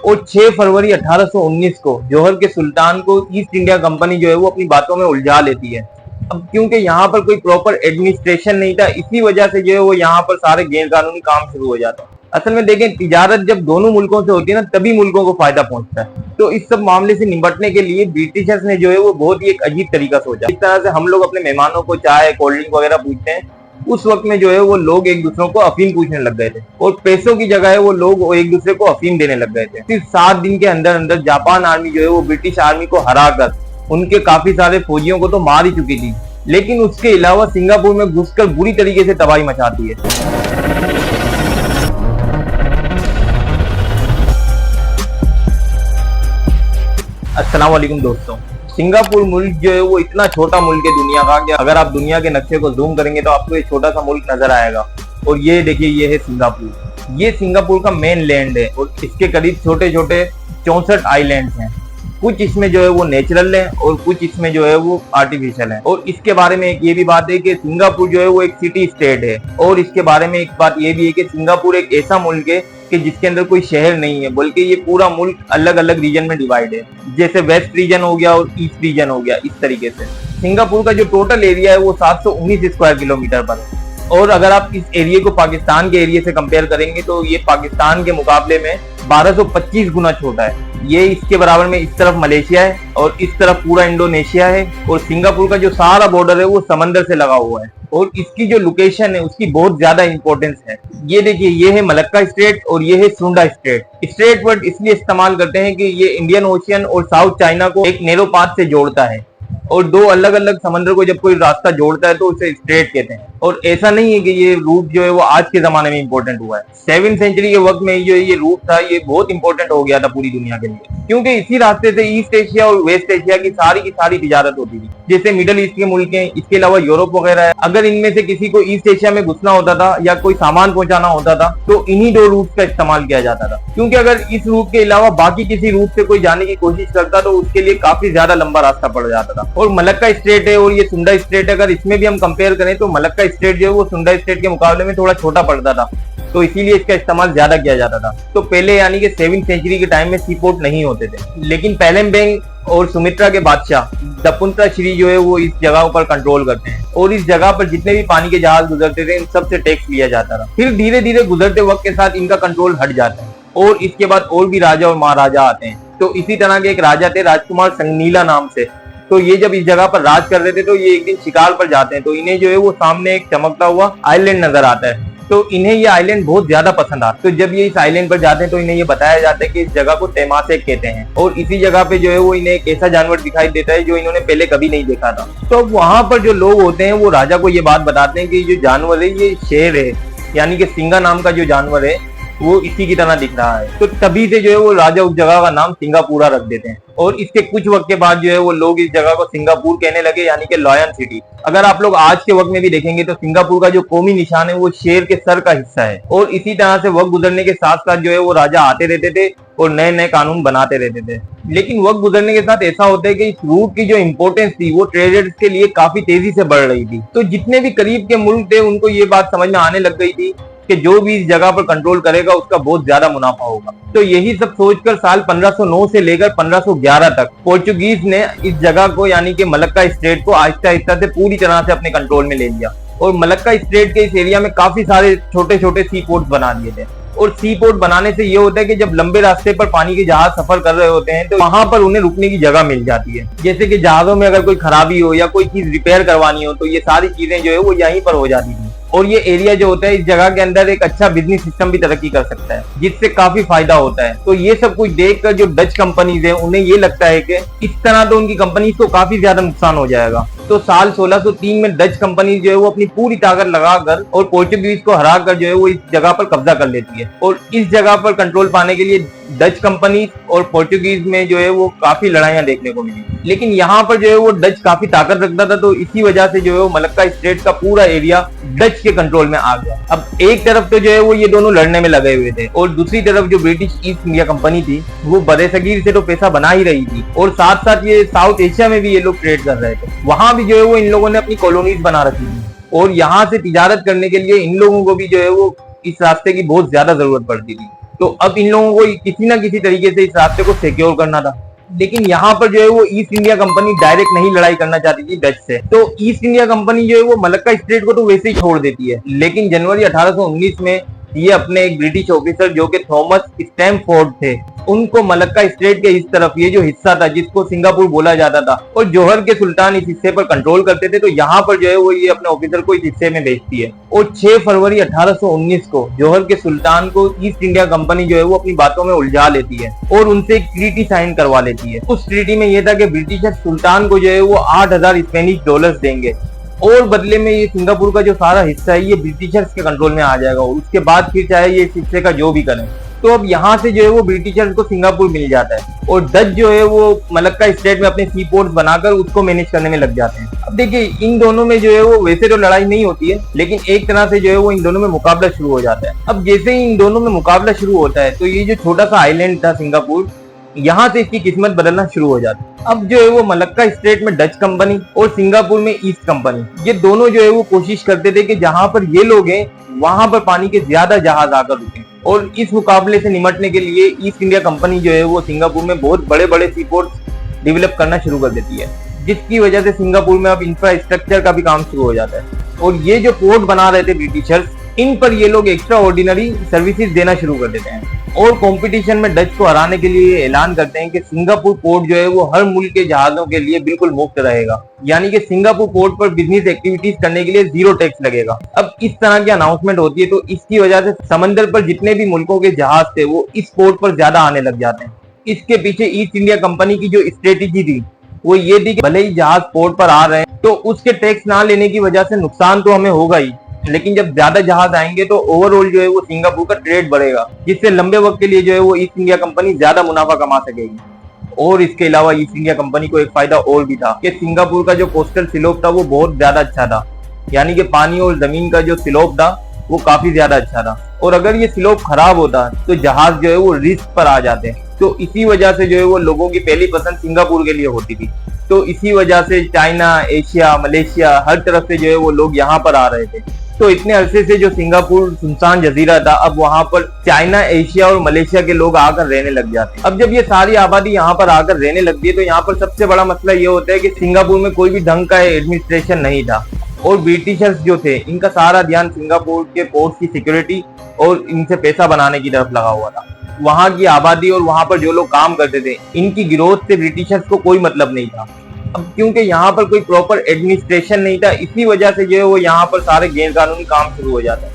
और 6 फरवरी 1819 को जौहर के सुल्तान को ईस्ट इंडिया कंपनी जो है वो अपनी बातों में उलझा लेती है। अब क्योंकि यहाँ पर कोई प्रॉपर एडमिनिस्ट्रेशन नहीं था, इसी वजह से जो है वो यहाँ पर सारे गैर कानूनी काम शुरू हो जाते हैं। असल में देखें, तिजारत जब दोनों मुल्कों से होती है ना, तभी मुल्कों को फायदा पहुंचता है। तो इस सब मामले से निपटने के लिए ब्रिटिशर्स ने जो है वो बहुत ही एक अजीब तरीका सोचा। इस तरह से हम लोग अपने मेहमानों को चाय, कोल्ड ड्रिंक वगैरह पूछते हैं, उस वक्त में जो है वो लोग एक दूसरे को अफीम पूछने लग गए थे और पैसों की जगह है वो लोग एक दूसरे को अफीम देने लग गए थे। सिर्फ 7 दिन के अंदर अंदर जापान आर्मी जो है वो ब्रिटिश आर्मी को हराकर उनके काफी सारे फौजियों को तो मार ही चुकी थी, लेकिन उसके अलावा सिंगापुर में घुसकर बुरी तरीके से तबाही मचाती है। अस्सलाम वालेकुम दोस्तों। सिंगापुर मुल्क जो है वो इतना छोटा मुल्क है दुनिया का कि अगर आप दुनिया के नक्शे को जूम करेंगे तो आपको एक छोटा सा मुल्क नजर आएगा। और ये देखिए, ये है सिंगापुर। ये सिंगापुर का मेन लैंड है और इसके करीब छोटे छोटे 64 आइलैंड्स हैं। कुछ इसमें जो है वो नेचुरल है और कुछ इसमें जो है वो आर्टिफिशियल है। और इसके बारे में एक ये भी बात है कि सिंगापुर जो है वो एक सिटी स्टेट है। और इसके बारे में एक बात ये भी है कि सिंगापुर एक ऐसा मुल्क है कि जिसके अंदर कोई शहर नहीं है, बल्कि ये पूरा मुल्क अलग अलग रीजन में डिवाइड है। जैसे वेस्ट रीजन हो गया और ईस्ट रीजन हो गया, इस तरीके से। सिंगापुर का जो टोटल एरिया है वो 719 स्क्वायर किलोमीटर पर है। और अगर आप इस एरिया को पाकिस्तान के एरिया से कंपेयर करेंगे तो ये पाकिस्तान के मुकाबले में 1225 गुना छोटा है। ये इसके बराबर में इस तरफ मलेशिया है और इस तरफ पूरा इंडोनेशिया है। और सिंगापुर का जो सारा बॉर्डर है वो समंदर से लगा हुआ है और इसकी जो लोकेशन है उसकी बहुत ज्यादा इंपॉर्टेंस है। ये देखिए, ये है मलक्का स्ट्रेट और ये है सुंडा स्ट्रेट। स्ट्रेट वर्ड इसलिए इस्तेमाल करते हैं कि ये इंडियन ओशियन और साउथ चाइना को एक नैरो पाथ से जोड़ता है और दो अलग अलग समंदर को जब कोई रास्ता जोड़ता है तो उसे स्ट्रेट कहते हैं। और ऐसा नहीं है कि ये रूट जो है वो आज के जमाने में इंपॉर्टेंट हुआ है। 7वीं सेंचुरी के वक्त में जो ये रूट था ये बहुत इंपॉर्टेंट हो गया था पूरी दुनिया के लिए, क्योंकि इसी रास्ते से ईस्ट एशिया और वेस्ट एशिया की सारी तिजारत होती थी। जैसे मिडिल ईस्ट के मुल्क हैं, इसके अलावा यूरोप वगैरह है। अगर इनमें से किसी को ईस्ट एशिया में घुसना होता था या कोई सामान पहुंचाना होता था तो इन्हीं 2 रूट का इस्तेमाल किया जाता था, क्योंकि अगर इस रूट के अलावा बाकी किसी रूट से कोई जाने की कोशिश करता तो उसके लिए काफी ज्यादा लंबा रास्ता पड़ जाता था। और मलक्का स्ट्रेट है और ये सुंडा स्ट्रेट है, अगर इसमें भी हम कंपेयर करें तो मलक्का स्ट्रेट जो है वो सुंडा स्ट्रेट के मुकाबले में थोड़ा छोटा पड़ता था, तो इसीलिए इसका इस्तेमाल ज्यादा किया जाता था। तो पहले यानी कि 7वीं सेंचुरी के टाइम में सी पोर्ट नहीं होते थे, लेकिन पैलेम्बेंग और सुमित्रा के बादशाह दपुंत्रा श्री जो है वो इस जगह पर कंट्रोल करते हैं और इस जगह पर जितने भी पानी के जहाज गुजरते थे इन सबसे टैक्स लिया जाता था। फिर धीरे धीरे गुजरते वक्त के साथ इनका कंट्रोल हट जाता है और इसके बाद और भी राजा और महाराजा आते हैं। तो इसी तरह के एक राजा थे राजकुमार संगनीला नाम से। तो ये जब इस जगह पर राज कर रहे थे तो ये एक दिन शिकार पर जाते हैं, तो इन्हें जो है वो सामने एक चमकता हुआ आइलैंड नजर आता है। तो इन्हें ये आइलैंड बहुत ज्यादा पसंद आता है। तो जब ये इस आइलैंड पर जाते हैं तो इन्हें ये बताया जाता है कि इस जगह को तेमासेक कहते हैं और इसी जगह पे जो है वो इन्हें एक ऐसा जानवर दिखाई देता है जो इन्होंने पहले कभी नहीं देखा था। तो वहां पर जो लोग होते हैं वो राजा को ये बात बताते हैं कि जो जानवर है ये शेर है, यानी कि सिंगा नाम का जो जानवर है वो इसी की तरह दिख रहा है। तो तभी से जो है वो राजा उस जगह का नाम सिंगापुरा रख देते हैं और इसके कुछ वक्त के बाद जो है वो लोग इस जगह को सिंगापुर कहने लगे, यानी कि लॉयन सिटी। अगर आप लोग आज के वक्त में भी देखेंगे तो सिंगापुर का जो कौमी निशान है वो शेर के सर का हिस्सा है। और इसी तरह से वक्त गुजरने के साथ साथ जो है वो राजा आते रहते थे और नए नए कानून बनाते रहते थे। लेकिन वक्त गुजरने के साथ ऐसा होता है कि इस रूट की जो इंपॉर्टेंस थी वो ट्रेडर्स के लिए काफी तेजी से बढ़ रही थी। तो जितने भी करीब के मुल्क थे उनको ये बात समझ में आने लग गई थी कि जो भी इस जगह पर कंट्रोल करेगा उसका बहुत ज्यादा मुनाफा होगा। तो यही सब सोचकर साल 1509 से लेकर 1511 तक पोर्चुगीज ने इस जगह को यानी कि मलक्का स्ट्रेट को आहिस्ता आहिस्ता से पूरी तरह से अपने कंट्रोल में ले लिया और मलक्का स्ट्रेट के इस एरिया में काफी सारे छोटे छोटे सी पोर्ट बना दिए थे। और सी पोर्ट बनाने से ये होता है कि जब लंबे रास्ते पर पानी के जहाज सफर कर रहे होते हैं तो वहां पर उन्हें रुकने की जगह मिल जाती है। जैसे कि जहाजों में अगर कोई खराबी हो या कोई चीज रिपेयर करवानी हो तो ये सारी चीजें जो है वो यहीं पर हो जाती थी। और ये एरिया जो होता है इस जगह के अंदर एक अच्छा बिजनेस सिस्टम भी तरक्की कर सकता है, जिससे काफी फायदा होता है। तो ये सब कुछ देखकर जो डच कंपनीज हैं उन्हें ये लगता है कि इस तरह तो उनकी कंपनीज को काफी ज्यादा नुकसान हो जाएगा। तो साल 1603 में डच कंपनी जो है वो अपनी पूरी ताकत लगाकर और पोर्चुगीज को हराकर जो है वो इस जगह पर कब्जा कर लेती है। और इस जगह पर कंट्रोल पाने के लिए डच कंपनी और पोर्चुगीज में जो है वो काफी लड़ाइयां देखने को मिली। लेकिन यहाँ पर जो है वो डच काफी ताकत रखता था, तो इसी वजह से जो है वो मलक्का स्ट्रेट का पूरा एरिया डच के कंट्रोल में आ गया। अब एक तरफ तो जो है वो ये दोनों लड़ने में लगे हुए थे और दूसरी तरफ जो ब्रिटिश ईस्ट इंडिया कंपनी थी वो बड़े-सगीर से तो पैसा बना ही रही थी और साथ साथ ये साउथ एशिया में भी ये लोग ट्रेड कर रहे थे। वहां भी जो है वो इन लोगों ने अपनी कॉलोनीज बना रखी थी और यहाँ से तिजारत करने के लिए इन लोगों को भी जो है वो इस रास्ते की बहुत ज्यादा जरूरत पड़ती थी। तो अब इन लोगों को किसी ना किसी तरीके से इस रास्ते को सिक्योर करना था। लेकिन यहाँ पर जो है वो ईस्ट इंडिया कंपनी डायरेक्ट नहीं लड़ाई करना चाहती थी डच से, तो ईस्ट इंडिया कंपनी जो है वो मलक्का स्ट्रेट को तो वैसे ही छोड़ देती है। लेकिन जनवरी 1819 में ये अपने एक ब्रिटिश ऑफिसर जो कि थॉमस स्टैमफोर्ड थे, उनको मलक्का स्ट्रेट के इस तरफ, ये जो हिस्सा था जिसको सिंगापुर बोला जाता था और जौहर के सुल्तान इस हिस्से पर कंट्रोल करते थे, तो यहाँ पर जो है वो ये अपने ऑफिसर को इस हिस्से में भेजती है। और 6 फरवरी 1819 को जौहर के सुल्तान को ईस्ट इंडिया कंपनी जो है वो अपनी बातों में उलझा लेती है और उनसे एक ट्रीटी साइन करवा लेती है। उस ट्रीटी में यह था कि ब्रिटिशर सुल्तान को जो है वो 8,000 स्पेनिश डॉलर्स देंगे और बदले में ये सिंगापुर का जो सारा हिस्सा है ये ब्रिटिशर्स के कंट्रोल में आ जाएगा। उसके बाद फिर चाहे ये इस हिस्से का जो भी करें, तो अब यहाँ से जो है वो ब्रिटिशर्स को सिंगापुर मिल जाता है और डच जो है वो मलक्का स्ट्रेट में अपने सी पोर्ट्स बनाकर उसको मैनेज करने में लग जाते हैं। अब देखिए इन दोनों में जो है वो वैसे तो लड़ाई नहीं होती है, लेकिन एक तरह से जो है वो इन दोनों में मुकाबला शुरू हो जाता है। अब जैसे ही इन दोनों में मुकाबला शुरू होता है, तो ये जो छोटा सा आइलैंड था सिंगापुर, यहाँ से इसकी किस्मत बदलना शुरू हो जाती है। अब जो है वो मलक्का स्ट्रेट में डच कंपनी और सिंगापुर में ईस्ट कंपनी, ये दोनों जो है वो कोशिश करते थे कि जहां पर ये लोग हैं वहां पर पानी के ज्यादा जहाज आकर रुके। और इस मुकाबले से निपटने के लिए ईस्ट इंडिया कंपनी जो है वो सिंगापुर में बहुत बड़े बड़े सी पोर्ट डेवलप करना शुरू कर देती है, जिसकी वजह से सिंगापुर में अब इंफ्रास्ट्रक्चर का भी काम शुरू हो जाता है। और ये जो पोर्ट बना रहे थे ब्रिटिशर्स, इन पर ये लोग एक्स्ट्रा ऑर्डिनरी सर्विसेज देना शुरू कर देते हैं और कंपटीशन में डच को हराने के लिए ऐलान करते हैं कि सिंगापुर पोर्ट जो है वो हर मुल्क के जहाजों के लिए बिल्कुल मुफ्त रहेगा, यानी कि सिंगापुर पोर्ट पर बिजनेस एक्टिविटीज करने के लिए 0 टैक्स लगेगा। अब इस तरह की अनाउंसमेंट होती है, तो इसकी वजह से समंदर पर जितने भी मुल्कों के जहाज थे वो इस पोर्ट पर ज्यादा आने लग जाते हैं। इसके पीछे ईस्ट इंडिया कंपनी की जो स्ट्रेटेजी थी वो ये थी कि भले ही जहाज पोर्ट पर आ रहे हैं तो उसके टैक्स ना लेने की वजह से नुकसान तो हमें होगा ही, लेकिन जब ज्यादा जहाज आएंगे तो ओवरऑल जो है वो सिंगापुर का ट्रेड बढ़ेगा, जिससे लंबे वक्त के लिए जो है वो ईस्ट इंडिया कंपनी ज्यादा मुनाफा कमा सकेगी। और इसके अलावा ईस्ट इंडिया कंपनी को एक फायदा और भी था कि सिंगापुर का जो कोस्टल स्लोप था वो बहुत ज्यादा अच्छा था, यानी कि पानी और जमीन का जो स्लोप था वो काफी ज्यादा अच्छा था। और अगर ये स्लोप खराब होता तो जहाज जो है वो रिस्क पर आ जाते, तो इसी वजह से जो है वो लोगों की पहली पसंद सिंगापुर के लिए होती थी। तो इसी वजह से चाइना, एशिया, मलेशिया, हर तरफ से जो है वो लोग यहाँ पर आ रहे थे। तो इतने अरसे से जो सिंगापुर सुनसान जजीरा था, अब वहां पर चाइना, एशिया और मलेशिया के लोग आकर रहने लग जाते हैं। अब जब ये सारी आबादी यहाँ पर आकर रहने लगती है, तो यहाँ पर सबसे बड़ा मसला ये होता है कि सिंगापुर में कोई भी ढंग का एडमिनिस्ट्रेशन नहीं था और ब्रिटिशर्स जो थे इनका सारा ध्यान सिंगापुर के पोर्ट की सिक्योरिटी और इनसे पैसा बनाने की तरफ लगा हुआ था। वहां की आबादी और वहां पर जो लोग काम करते थे, इनकी ग्रोथ से ब्रिटिशर्स को कोई मतलब नहीं था। अब क्योंकि यहाँ पर कोई प्रॉपर एडमिनिस्ट्रेशन नहीं था, इसी वजह से जो है वो यहाँ पर सारे गैर कानूनी काम शुरू हो जाता है।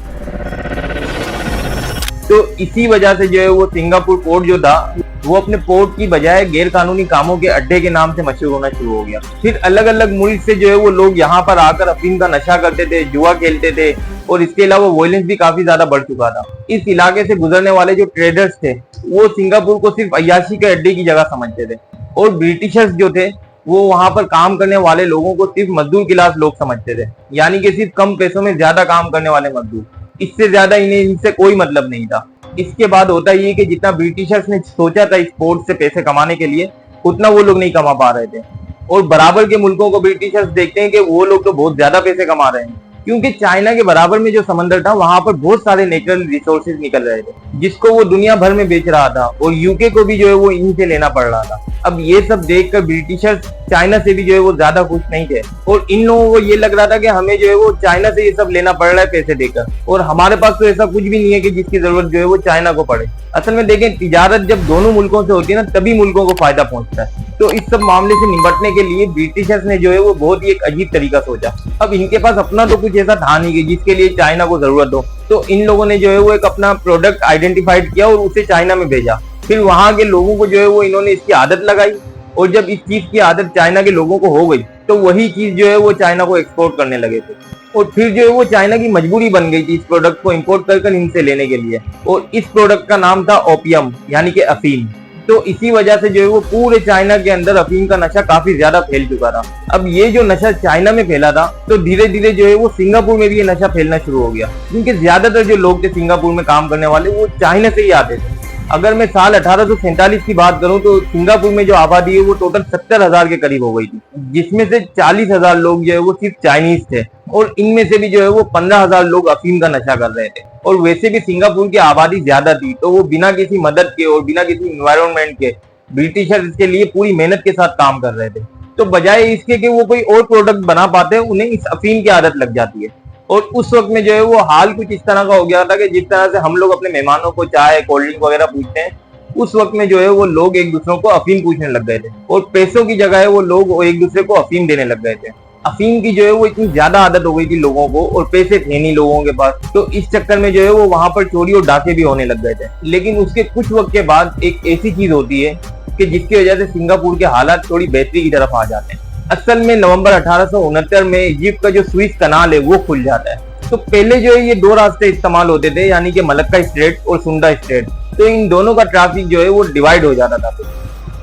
तो इसी वजह से जो है वो सिंगापुर पोर्ट जो था वो अपने पोर्ट की बजाय गैर कानूनी कामों के अड्डे के नाम से मशहूर होना शुरू हो गया। फिर अलग अलग मुल्क से जो है वो लोग यहाँ पर आकर अफीम का नशा करते थे, जुआ खेलते थे और इसके अलावा वायलेंस भी काफी ज्यादा बढ़ चुका था। इस इलाके से गुजरने वाले जो ट्रेडर्स थे वो सिंगापुर को सिर्फ अय्याशी के अड्डे की जगह समझते थे और ब्रिटिशर्स जो थे वो वहां पर काम करने वाले लोगों को सिर्फ मजदूर क्लास लोग समझते थे, यानी कि सिर्फ कम पैसों में ज्यादा काम करने वाले मजदूर। इससे ज्यादा इन्हें इनसे कोई मतलब नहीं था। इसके बाद होता ये कि जितना ब्रिटिशर्स ने सोचा था इस पोर्ट से पैसे कमाने के लिए, उतना वो लोग नहीं कमा पा रहे थे और बराबर के मुल्कों को ब्रिटिशर्स देखते हैं कि वो लोग तो बहुत ज्यादा पैसे कमा रहे हैं, क्योंकि चाइना के बराबर में जो समंदर था वहां पर बहुत सारे नेचुरल रिसोर्सेज निकल रहे थे, जिसको वो दुनिया भर में बेच रहा था और यूके को भी जो है वो इनसे लेना पड़ रहा था। अब ये सब देखकर ब्रिटिशर्स चाइना से भी जो है वो ज्यादा खुश नहीं थे और इन लोगों को ये लग रहा था कि हमें जो है वो चाइना से ये सब लेना पड़ रहा है पैसे देकर, और हमारे पास तो ऐसा कुछ भी नहीं है कि जिसकी जरूरत जो है वो चाइना को पड़े। असल में देखें, तिजारत जब दोनों मुल्कों से होती है ना, तभी मुल्कों को फायदा पहुंचता है। तो इस सब मामले से निपटने के लिए ब्रिटिशर्स ने जो है वो बहुत ही एक अजीब तरीका सोचा। अब इनके पास अपना तो कुछ ऐसा था नहीं कि जिसके लिए चाइना को जरूरत हो, तो इन लोगों ने जो है वो एक अपना प्रोडक्ट आइडेंटिफाइड किया और उसे चाइना में भेजा। फिर वहां के लोगों को जो है वो इन्होंने इसकी आदत लगाई और जब इस चीज की आदत चाइना के लोगों को हो गई तो वही चीज जो है वो चाइना को एक्सपोर्ट करने लगे थे और फिर जो है वो चाइना की मजबूरी बन गई थी इस प्रोडक्ट को इंपोर्ट कर इनसे लेने के लिए, और इस प्रोडक्ट का नाम था ओपियम, यानी कि अफीम। तो इसी वजह से जो है वो पूरे चाइना के अंदर अफीम का नशा काफी ज्यादा फैल चुका था। अब ये जो नशा चाइना में फैला था, तो धीरे धीरे जो है वो सिंगापुर में भी ये नशा फैलना शुरू हो गया, क्योंकि ज्यादातर जो लोग थे सिंगापुर में काम करने वाले वो चाइना से ही आते थे। अगर मैं साल 1847 की बात करूं तो सिंगापुर में जो आबादी है वो टोटल 70,000 के करीब हो गई थी, जिसमें से 40,000 लोग जो है वो सिर्फ चाइनीज थे और इनमें से भी जो है वो 15,000 लोग अफीम का नशा कर रहे थे। और वैसे भी सिंगापुर की आबादी ज्यादा थी, तो वो बिना किसी मदद के और बिना किसी इन्वायरमेंट के ब्रिटिशर्स के लिए पूरी मेहनत के साथ काम कर रहे थे। तो बजाय इसके कि वो कोई और प्रोडक्ट बना पाते, उन्हें इस अफीम की आदत लग जाती है। और उस वक्त में जो है वो हाल कुछ इस तरह का हो गया था कि जिस तरह से हम लोग अपने मेहमानों को चाय कोल्ड ड्रिंक वगैरह पूछते हैं, उस वक्त में जो है वो लोग एक दूसरों को अफीम पूछने लग गए थे और पैसों की जगह है वो लोग एक दूसरे को अफीम देने लग गए थे। अफीम की जो है वो इतनी ज्यादा आदत हो गई थी लोगों को, और पैसे थे नहीं लोगों के पास, तो इस चक्कर में जो है वो वहां पर चोरी और डाके भी होने लग गए थे। लेकिन उसके कुछ वक्त के बाद एक ऐसी चीज होती है कि जिसकी वजह से सिंगापुर के हालात थोड़ी बेहतरी की तरफ आ जाते हैं। असल में नवंबर 1869 में इजिप्ट का जो स्विस कनाल है वो खुल जाता है। तो पहले जो है ये दो रास्ते इस्तेमाल होते थे, यानी कि मलक्का स्ट्रेट और सुंडा स्ट्रेट, तो इन दोनों का ट्रैफिक जो है वो डिवाइड हो जाता था।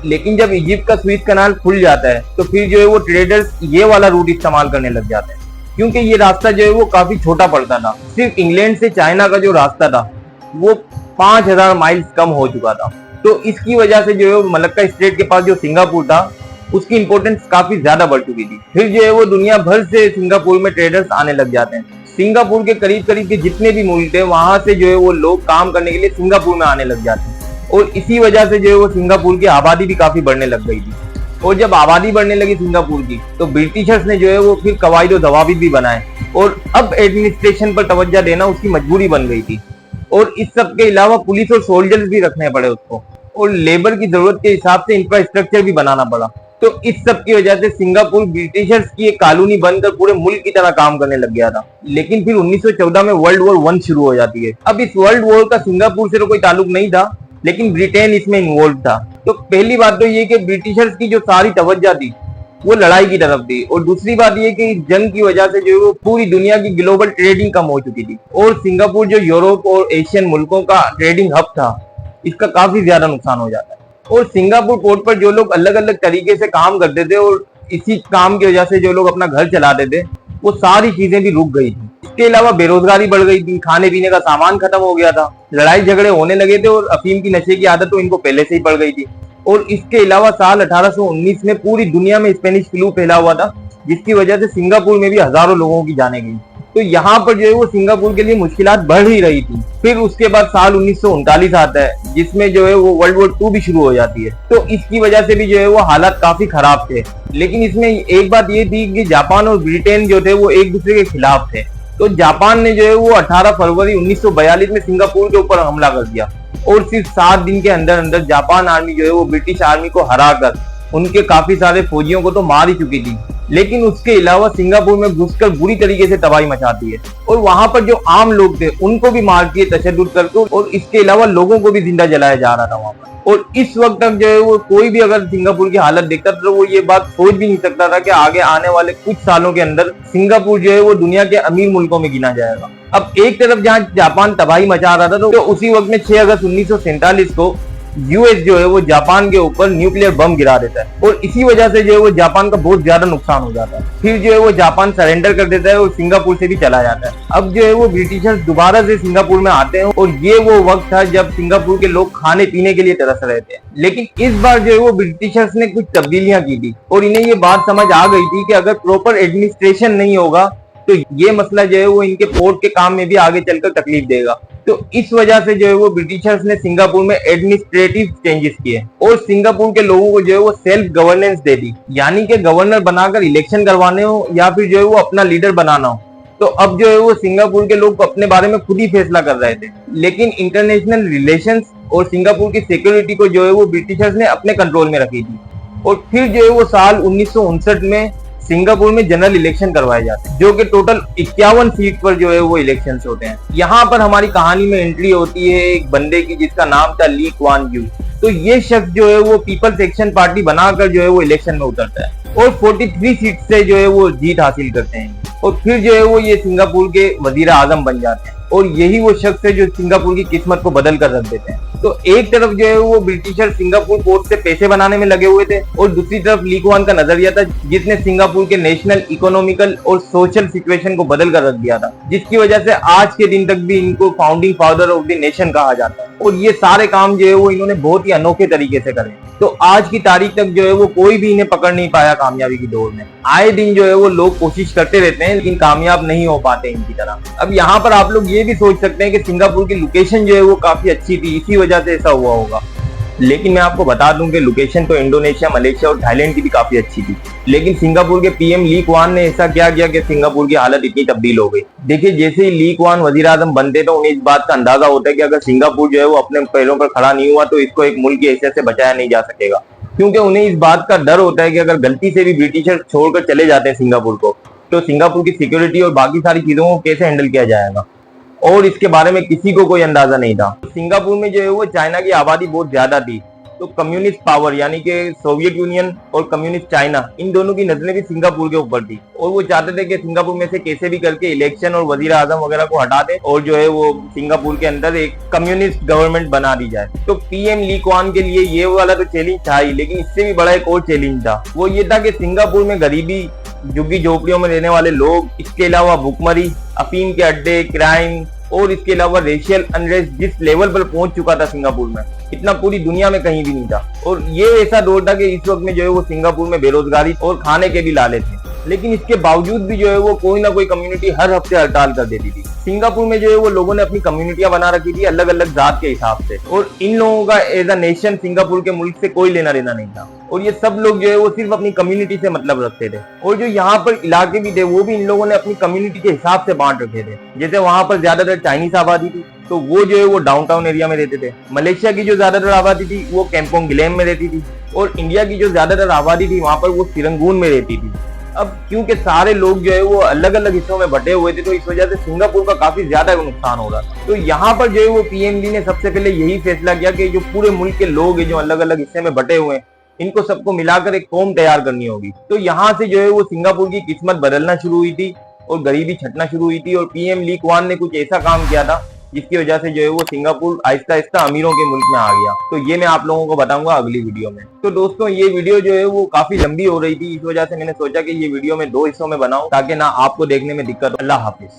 लेकिन जब इजिप्ट का स्विस कनाल खुल जाता है तो फिर जो है वो ट्रेडर्स ये वाला रूट इस्तेमाल करने लग जाते हैं, क्योंकि ये रास्ता जो है वो काफी छोटा पड़ता था। सिर्फ इंग्लैंड से चाइना का जो रास्ता था वो 5000 माइल्स कम हो चुका था। तो इसकी वजह से जो है वो मलक्का स्ट्रेट के पास जो सिंगापुर था उसकी इंपोर्टेंस काफी ज्यादा बढ़ चुकी थी। फिर जो है वो दुनिया भर से सिंगापुर में ट्रेडर्स आने लग जाते हैं। सिंगापुर के करीब करीब के जितने भी मुल्क थे वहां से जो है वो लोग काम करने के लिए सिंगापुर में आने लग जाते हैं, और इसी वजह से जो है वो सिंगापुर की आबादी भी काफी बढ़ने लग गई थी। और जब आबादी बढ़ने लगी सिंगापुर की, तो ब्रिटिशर्स ने जो है वो फिर कवायद और दवाबित भी बनाए, और अब एडमिनिस्ट्रेशन पर तवज्जो देना उसकी मजबूरी बन गई थी। और इस सब के अलावा पुलिस और सोल्जर्स भी रखने पड़े उसको, और लेबर की जरूरत के हिसाब से इंफ्रास्ट्रक्चर भी बनाना पड़ा। तो इस सब की वजह से सिंगापुर ब्रिटिशर्स की एक कॉलोनी बनकर पूरे मुल्क की तरह काम करने लग गया था। लेकिन फिर 1914 में वर्ल्ड वॉर 1 शुरू हो जाती है। अब इस वर्ल्ड वॉर का सिंगापुर से तो कोई ताल्लुक नहीं था, लेकिन ब्रिटेन इसमें इन्वॉल्व था। तो पहली बात तो ये कि ब्रिटिशर्स की जो सारी तवज्जो थी वो लड़ाई की तरफ थी, और दूसरी बात ये कि इस जंग की वजह से जो है वो पूरी दुनिया की ग्लोबल ट्रेडिंग कम हो चुकी थी, और सिंगापुर जो यूरोप और एशियन मुल्कों का ट्रेडिंग हब था, इसका काफी ज्यादा नुकसान हो जाता है। और सिंगापुर पोर्ट पर जो लोग अलग अलग तरीके से काम करते थे और इसी काम की वजह से जो लोग अपना घर चलाते थे, वो सारी चीजें भी रुक गई थी। इसके अलावा बेरोजगारी बढ़ गई थी, खाने पीने का सामान खत्म हो गया था, लड़ाई झगड़े होने लगे थे, और अफीम की नशे की आदत तो इनको पहले से ही पड़ गई थी। और इसके अलावा साल 1819 में पूरी दुनिया में स्पेनिश फ्लू फैला हुआ था, जिसकी वजह से सिंगापुर में भी हजारों लोगों की जानें गई। तो यहाँ पर जो है वो सिंगापुर के लिए मुश्किलात बढ़ ही रही थी। फिर उसके बाद साल 1939 आता है, जिसमें जो है वो वर्ल्ड वॉर 2 भी शुरू हो जाती है। तो इसकी वजह से भी जो है वो हालात काफी खराब थे। लेकिन इसमें एक बात ये थी कि जापान और ब्रिटेन जो थे वो एक दूसरे के खिलाफ थे। तो जापान ने जो है वो 18 फरवरी 1942 में सिंगापुर के ऊपर हमला कर दिया, और सिर्फ 7 दिन के अंदर अंदर जापान आर्मी जो है वो ब्रिटिश आर्मी को हराकर उनके काफी सारे फौजियों को तो मार ही चुकी थी। लेकिन उसके अलावा सिंगापुर में घुसकर बुरी तरीके से तबाही मचाती है, और वहां पर जो आम लोग थे उनको भी मार के तशद्दुद करके, और इसके अलावा लोगों को भी जिंदा जलाया जा रहा था वहां पर। और इस वक्त तक जो है वो कोई भी अगर सिंगापुर की हालत देखता तो वो ये बात सोच भी नहीं सकता था कि आगे आने वाले कुछ सालों के अंदर सिंगापुर जो है वो दुनिया के अमीर मुल्कों में गिना जाएगा। अब एक तरफ जहां जापान तबाही मचा रहा था, तो उसी वक्त में 6 अगस्त 1947 को यूएस जो है वो जापान के ऊपर न्यूक्लियर बम गिरा देता है, और इसी वजह से जो है वो जापान का बहुत ज्यादा नुकसान हो जाता है। फिर जो है वो जापान सरेंडर कर देता है और सिंगापुर से भी चला जाता है। अब जो है वो ब्रिटिशर्स दोबारा से सिंगापुर में आते हैं, और ये वो वक्त था जब सिंगापुर के लोग खाने पीने के लिए तरस रहे थे। लेकिन इस बार जो है वो ब्रिटिशर्स ने कुछ तब्दीलियां की थी, और इन्हें ये बात समझ आ गई थी कि अगर प्रॉपर एडमिनिस्ट्रेशन नहीं होगा तो ये मसला जो है वो इनके पोर्ट के काम में भी आगे चलकर तकलीफ देगा। तो इस वजह से जो है वो ब्रिटिशर्स ने सिंगापुर में एडमिनिस्ट्रेटिव चेंजेस किए, और सिंगापुर के लोगों को जो है वो सेल्फ गवर्नेंस दे दी, यानी कि गवर्नर बनाकर इलेक्शन करवाने हो या फिर जो है वो अपना लीडर बनाना हो। तो अब जो है वो सिंगापुर के लोग अपने बारे में खुद ही फैसला कर रहे थे। लेकिन इंटरनेशनल रिलेशंस और सिंगापुर की सिक्योरिटी को जो है वो ब्रिटिशर्स ने अपने कंट्रोल में रखी थी। और फिर जो है वो साल 1959 में सिंगापुर में जनरल इलेक्शन करवाए जाते हैं, जो कि टोटल 51 सीट पर जो है वो इलेक्शन होते हैं। यहाँ पर हमारी कहानी में एंट्री होती है एक बंदे की जिसका नाम था ली क्वान यू। तो ये शख्स जो है वो पीपल्स एक्शन पार्टी बनाकर जो है वो इलेक्शन में उतरता है, और 43 सीट से जो है वो जीत हासिल करते हैं, और फिर जो है वो ये सिंगापुर के वजीर आजम बन जाते हैं। और यही वो शख्स है जो सिंगापुर की किस्मत को बदल कर रख देते हैं। तो एक तरफ जो है वो ब्रिटिशर सिंगापुर पोर्ट से पैसे बनाने में लगे हुए थे, और दूसरी तरफ ली कुआन का नजरिया था जिसने सिंगापुर के नेशनल इकोनॉमिकल और सोशल सिचुएशन को बदल कर रख दिया था, जिसकी वजह से आज के दिन तक भी इनको founding father of the nation कहा जाता है। और ये सारे काम जो है वो इन्होंने बहुत ही अनोखे तरीके से करे। तो आज की तारीख तक जो है वो कोई भी इन्हें पकड़ नहीं पाया कामयाबी की दौड़ में। आए दिन जो है वो लोग कोशिश करते रहते हैं लेकिन कामयाब नहीं हो पाते इनकी तरह। अब यहाँ पर आप लोग ये भी सोच सकते हैं कि सिंगापुर की लोकेशन जो है वो काफी अच्छी थी, इसी वजह से ऐसा हुआ होगा। लेकिन मैं आपको बता दूं कि लोकेशन तो इंडोनेशिया, मलेशिया और थाईलैंड की भी काफी अच्छी थी, लेकिन सिंगापुर के पीएम ली क्वान ने ऐसा क्या किया कि सिंगापुर की हालत इतनी तब्दील हो गई। देखिए, जैसे ही ली क्वान वजीर आजम बनते तो उन्हें इस बात का अंदाजा होता है कि अगर सिंगापुर जो है वो अपने पैरों पर खड़ा नहीं हुआ तो इसको एक मुल्क की हैसियत से बचाया नहीं जा सकेगा, क्योंकि उन्हें इस बात का डर होता है कि अगर गलती से भी ब्रिटिशर छोड़कर चले जाते हैं सिंगापुर को, तो सिंगापुर की सिक्योरिटी और बाकी सारी चीजों को कैसे हैंडल किया जाएगा, और इसके बारे में किसी को कोई अंदाजा नहीं था। सिंगापुर में जो है वो चाइना की आबादी बहुत ज्यादा थी, तो कम्युनिस्ट पावर यानी कि सोवियत यूनियन और कम्युनिस्ट चाइना, इन दोनों की नजरें भी सिंगापुर के ऊपर थी, और वो चाहते थे कि सिंगापुर में से कैसे भी करके इलेक्शन और वजीर आजम वगैरह को हटा दे और जो है वो सिंगापुर के अंदर एक कम्युनिस्ट गवर्नमेंट बना दी जाए। तो पीएम ली क्वान के लिए ये वाला तो चैलेंज था ही, लेकिन इससे भी बड़ा एक और चैलेंज था। वो ये था कि सिंगापुर में गरीबी, झुग्गी झोपड़ियों में रहने वाले लोग, इसके अलावा भुखमरी, अफीम के अड्डे, क्राइम और इसके अलावा रेशियल अनरेस्ट जिस लेवल पर पहुंच चुका था सिंगापुर में, इतना पूरी दुनिया में कहीं भी नहीं था। और ये ऐसा दौर था कि इस वक्त में जो है वो सिंगापुर में बेरोजगारी और खाने के भी लाले थे, लेकिन इसके बावजूद भी जो है वो कोई ना कोई कम्युनिटी हर हफ्ते हड़ताल कर देती थी। सिंगापुर में जो है वो लोगों ने अपनी कम्युनिटियां बना रखी थी अलग अलग जात के हिसाब से, और इन लोगों का एज अ नेशन सिंगापुर के मुल्क से कोई लेना देना नहीं था, और ये सब लोग जो है वो सिर्फ अपनी कम्युनिटी से मतलब रखते थे। और जो यहाँ पर इलाके भी थे वो भी इन लोगों ने अपनी कम्युनिटी के हिसाब से बांट रखे थे। जैसे वहां पर ज्यादातर चाइनीज आबादी थी, तो वो जो है वो डाउनटाउन एरिया में रहते थे। मलेशिया की जो ज्यादातर आबादी थी वो कैंपोंग गिलेम में रहती थी, और इंडिया की जो ज्यादातर आबादी थी वहां पर वो सिरंगून में रहती थी। अब क्योंकि सारे लोग जो है वो अलग अलग हिस्सों में बटे हुए थे, तो इस वजह से सिंगापुर का काफी ज्यादा नुकसान हो रहा था। तो यहाँ पर जो है वो पीएम ली ने सबसे पहले यही फैसला किया कि जो पूरे मुल्क के लोग हैं जो अलग अलग हिस्से में बटे हुए हैं, इनको सबको मिलाकर एक कौम तैयार करनी होगी। तो यहाँ से जो है वो सिंगापुर की किस्मत बदलना शुरू हुई थी और गरीबी छटना शुरू हुई थी, और पीएम ली क्वान ने कुछ ऐसा काम किया था जिसकी वजह से जो है वो सिंगापुर आहिस्ता आहिस्ता अमीरों के मुल्क में आ गया। तो ये मैं आप लोगों को बताऊंगा अगली वीडियो में। तो दोस्तों, ये वीडियो जो है वो काफी लंबी हो रही थी, इस वजह से मैंने सोचा कि ये वीडियो में 2 हिस्सों में बनाऊं ताकि ना आपको देखने में दिक्कत हो। अल्लाह हाफिज।